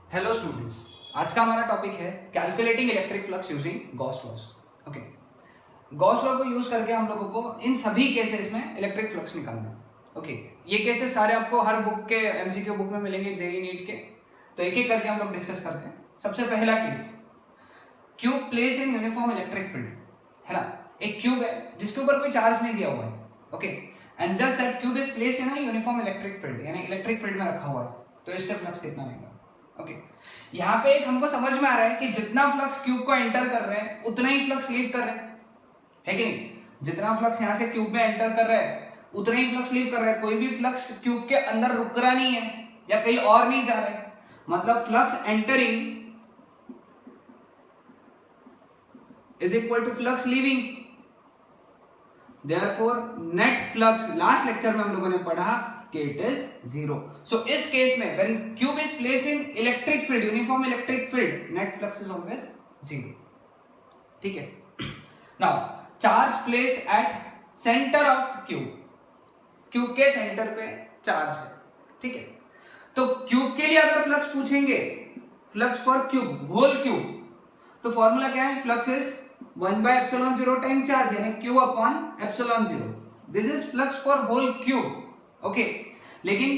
Hello students, आज का हमारा टॉपिक है calculating electric flux using Gauss laws. Okay, Gauss law को यूज करके हम लोगों को इन सभी केसेस में इलेक्ट्रिक फ्लक्स निकालना है। ओके, ये केसेस सारे आपको हर बुक के एमसीक्यू बुक में मिलेंगे जेई नीट के, तो एक एक करके हम लोग डिस्कस करते हैं। सबसे पहला case, cube placed in uniform electric field, है ना। एक क्यूब है जिसके ऊपर कोई चार्ज नहीं दिया हुआ है। Okay, and just that cube is placed in a uniform electric field, यानी इलेक्ट्रिक फील्ड में रखा हुआ है, तो इससे फ्लक्स कितना आएगा। ओके, यहाँ पे एक हमको समझ में आ रहा है कि जितना फ्लक्स क्यूब को एंटर कर रहे हैं उतना ही फ्लक्स लीव कर रहे हैं, है कि नहीं। जितना फ्लक्स यहाँ से क्यूब में एंटर कर रहा है उतना ही फ्लक्स लीव कर रहा है। कोई भी फ्लक्स क्यूब के अंदर रुक रहा नहीं है या कहीं और नहीं जा रहा है, मतलब flux entering is equal to flux leaving. Therefore, net flux, last lecture में हम लोगों ने पढ़ा कि इट इज जीरो। सो इस केस में when cube is placed in electric field, uniform electric field, net flux is always zero। ठीक है। Now, charge placed at center of cube, cube के सेंटर पे चार्ज है, ठीक है। तो क्यूब के लिए अगर फ्लक्स पूछेंगे, flux for cube, whole cube, तो फॉर्मूला क्या है, फ्लक्स इज 1/ε0 टाइम चार्ज, यानी q upon ε0। This is flux for whole cube. Okay, लेकिन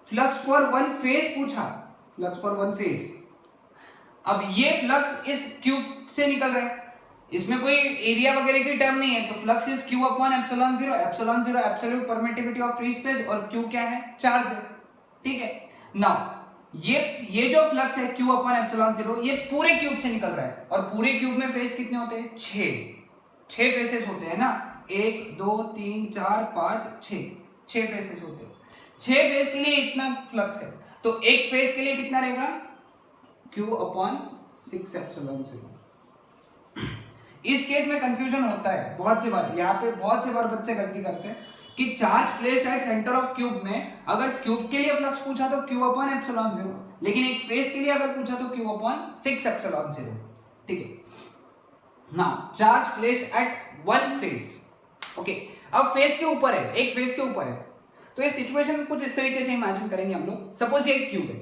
फ्लक्स फॉर वन फेज पूछा, फ्लक्स फॉर वन फेज। अब ये फ्लक्स इस क्यूब से निकल रहा है, इसमें कोई एरिया वगैरह की टर्म नहीं है, तो flux is q upon ε0। ε0 absolute permittivity of free space, और q क्या है, चार्ज है, ठीक है। नाउ ये जो फ्लक्स है q अपॉन ε0, ये पूरे क्यूब से निकल रहा है, और पूरे क्यूब में फेस कितने होते हैं, 6 फेसेस होते हैं ना, 1 2 3 4 5 6 फेसेस होते हैं। 6 फेस के लिए इतना फ्लक्स है, तो एक फेस के लिए कितना रहेगा, q अपॉन 6ε0। इस केस में कंफ्यूजन होता है बहुत सी बार, यहाँ पे बहुत सी बार बच्चे गलती करते हैं कि charge placed at centre of cube में अगर क्यूब के लिए फ्लक्स पूछा तो q अपॉन ε0, लेकिन एक फेस के लिए अगर पूछा तो q अपॉन 6ε0, ठीक है। Now charge placed at one face. Okay, अब फेस के ऊपर है, एक फेस के ऊपर है, तो ये सिचुएशन कुछ इस तरीके से इमेजिन करेंगे हम लोग। सपोज ये एक क्यूब है,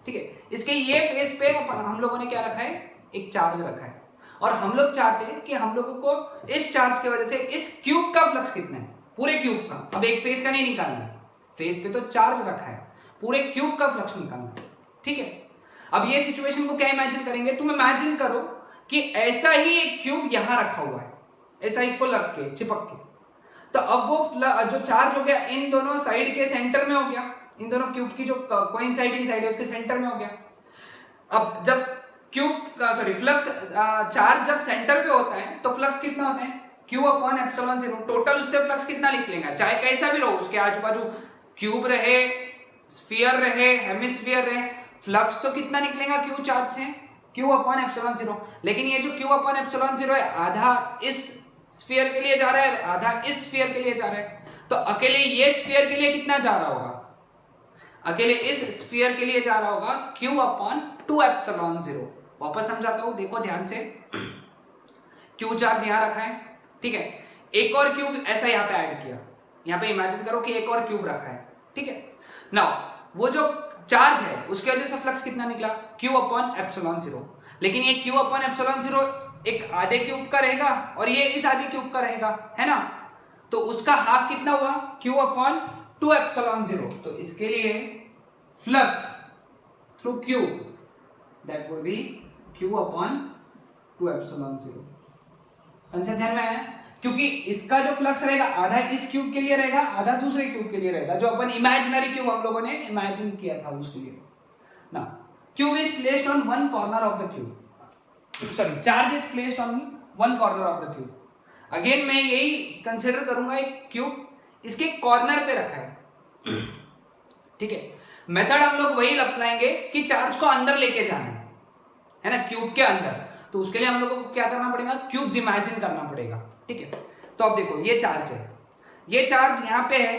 ठीक है, इसके ये फेस पे हम लोगों ने क्या रखा है, एक चार्ज रखा है, और हम लोग चाहते हैं कि हम लोगों को इस चार्ज की वजह से इस क्यूब का फ्लक्स कितना है, पूरे क्यूब का। अब एक फेस का नहीं निकालना है, फेस पे तो चार्ज रखा है, पूरे क्यूब का फ्लक्स निकालना है, ठीक है। अब ये सिचुएशन को क्या इमेजिन करेंगे, तुम इमेजिन करो कि ऐसा ही एक क्यूब यहां रखा हुआ है, ऐसा इसको लग के चिपक के, तो अब वो जो चार्ज हो गया इन दोनों साइड के सेंटर में हो गया, इन दोनों क्यूब की जो कोइंसाइडिंग साइड है उसके सेंटर में हो गया। अब जब क्यूब का फ्लक्स चार्ज जब सेंटर पे होता है तो फ्लक्स कितना होता है, q अपॉन ε0। टोटल उससे फ्लक्स कितना लिख लेंगे, चाहे कैसा भी रहो, उसके आजू बाजू क्यूब रहे, स्फीयर रहे, हेमिस्फीयर रहे, फ्लक्स तो कितना निकलेगा q चार्ज से, q अपॉन ε0। लेकिन ये जो q अपॉन ε0 है, आधा इस स्फीयर के लिए जा रहा है, आधा इस स्फीयर के लिए जा रहा है, तो अकेले ये स्फीयर के लिए कितना जा रहा होगा, अकेले इस स्फीयर के लिए जा रहा होगा q अपॉन 2ε0। वापस समझाता हूं, देखो ध्यान से। q चार्ज यहां रखा है, ठीक है, एक और क्यूब ऐसा यहां पे ऐड किया, यहां पे इमेजिन करो कि एक और क्यूब रखा है, ठीक है। नाउ वो जो चार्ज है उसकी वजह से फ्लक्स कितना निकला, q अपॉन ε0। लेकिन ये q अपॉन ε0 एक आधे क्यूब का रहेगा और ये इस आधे क्यूब का रहेगा, है ना, तो उसका हाफ कितना हुआ, q अपॉन 2ε0। तो इसके लिए flux through cube that would be q upon 2ε0। Concept ध्यान में आया, क्योंकि इसका जो फ्लक्स रहेगा आधा इस क्यूब के लिए रहेगा, आधा दूसरे क्यूब के लिए रहेगा, जो अपन इमेजिनरी क्यूब हम लोगों ने इमेजिन किया था उसके लिए ना। Cube is placed on one corner of the cube, sorry, charge is placed on one corner of the cube. Again मैं यही कंसिडर करूंगा, एक क्यूब इसके कॉर्नर पे रखा है, ठीक है। मेथड हम लोग वही अपनाएंगे कि चार्ज को अंदर लेके जाना है ना, क्यूब के अंदर, तो उसके लिए हम लोगों को क्या करना पड़ेगा, क्यूब्स इमेजिन करना पड़ेगा, ठीक है। तो अब देखो ये चार्ज है, ये चार्ज यहाँ पे है,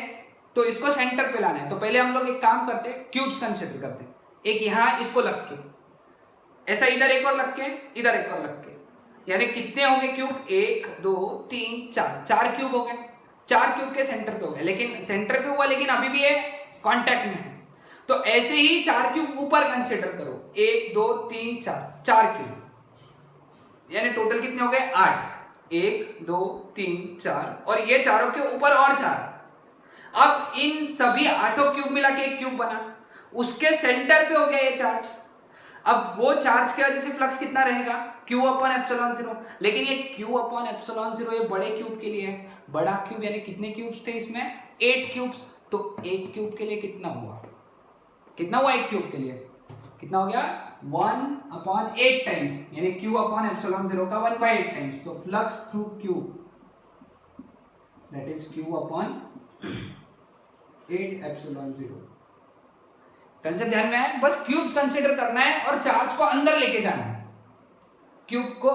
तो इसको सेंटर पे लाना है, तो पहले हम लोग एक काम करते हैं, क्यूब्स कंसीडर करते हैं। एक यहाँ इसको लग के, ऐसा इधर एक और लग के, इधर एक और लग के, यानी कितने होंगे क्यूब, 1 2 3 4, 4 क्यूब हो गए, 4 क्यूब के सेंटर पे हो गए, लेकिन सेंटर पे हुआ लेकिन अभी भी ये कांटेक्ट में है, तो ऐसे ही 4 क्यूब ऊपर कंसीडर करो, 1 2 3 4, 4 क्यूब, यानी टोटल कितने हो गए 8, 1 2 3 4, और ये चारों के ऊपर और 4। अब इन सभी 8 क्यूब मिला के एक क्यूब बना, उसके सेंटर पे हो गया ये चार्ज। अब वो चार्ज की वजह से फ्लक्स कितना रहेगा, Q अपॉन एप्सिलॉन 0। लेकिन ये Q अपॉन एप्सिलॉन 0 ये बड़े क्यूब के लिए है, बड़ा क्यूब यानी कितने क्यूब्स थे इसमें, 8 क्यूब्स। तो एक क्यूब के लिए कितना हुआ, कितना हुआ एक क्यूब के लिए, कितना हो गया 1 अपॉन 8 टाइम्स, यानी Q अपॉन एप्सिलॉन 0 का 1/8 टाइम्स। तो flux through cube that is Q upon 8 epsilon 0। Concept ध्यान में है, बस क्यूब्स कंसीडर करना है और चार्ज को अंदर लेके जाना है, क्यूब को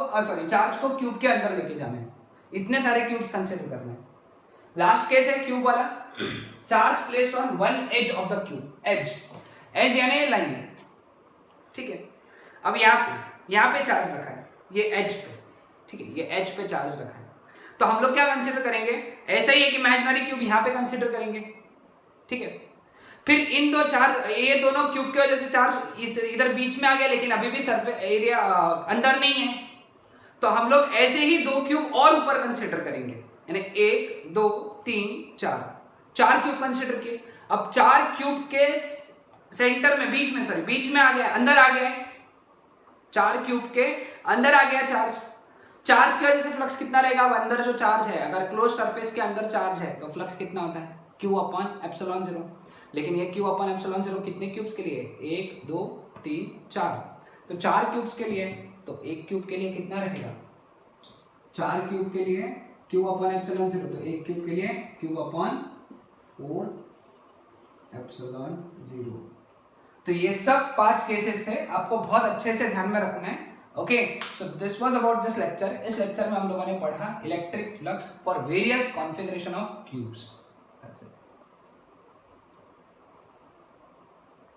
चार्ज को क्यूब के अंदर लेके जाना है, इतने सारे क्यूब्स कंसीडर करना है। लास्ट केस है क्यूब वाला, charge placed on one edge of the cube, edge यानी लाइन, ठीक है। अब यहाँ पे चार्ज रखा है, ये एज पे, ठीक है, ये एज पे चार्ज रखा है। तो हम लोग क्या कंसीडर करेंगे, ऐसा ही एक इमेजिनरी क्यूब यहाँ पे कंसीडर करेंगे, ठीक है। फिर इन दो चार्ज, ये दोनों क्यूब की वजह से चार्ज इस इधर बीच में आ गया, लेकिन अभी भी सरफेस एरिया अंदर नहीं है। तो हम लोग ऐसे ही 2 क्यूब और ऊपर कंसीडर करेंगे, यानी 1 2 3 4, 4 क्यूब कंसीडर किए। अब 4 क्यूब के सेंटर में, बीच में आ गया, अंदर आ गया, 4 क्यूब के अंदर आ गया चार्ज। चार्ज की वजह से फ्लक्स कितना रहेगा, अब अंदर जो चार्ज है, अगर क्लोज सरफेस के अंदर चार्ज है तो फ्लक्स कितना होता है, Q अपॉन एप्सिलॉन 0। लेकिन ये Q अपॉन एप्सिलॉन 0 कितने क्यूब्स के लिए, 1 2 3 4, तो 4 क्यूब्स के लिए, तो एक क्यूब के लिए कितना रहेगा, 4 क्यूब के लिए Q अपॉन एप्सिलॉन 0, तो एक क्यूब के लिए Q अपॉन 4 एप्सिलॉन 0। तो ये सब 5 केसेस थे, आपको बहुत अच्छे से ध्यान में रखना है। Okay, so this was about this lecture. इस लेक्चर में हम लोगों ने पढ़ा electric flux for various configuration of cubes. That's it.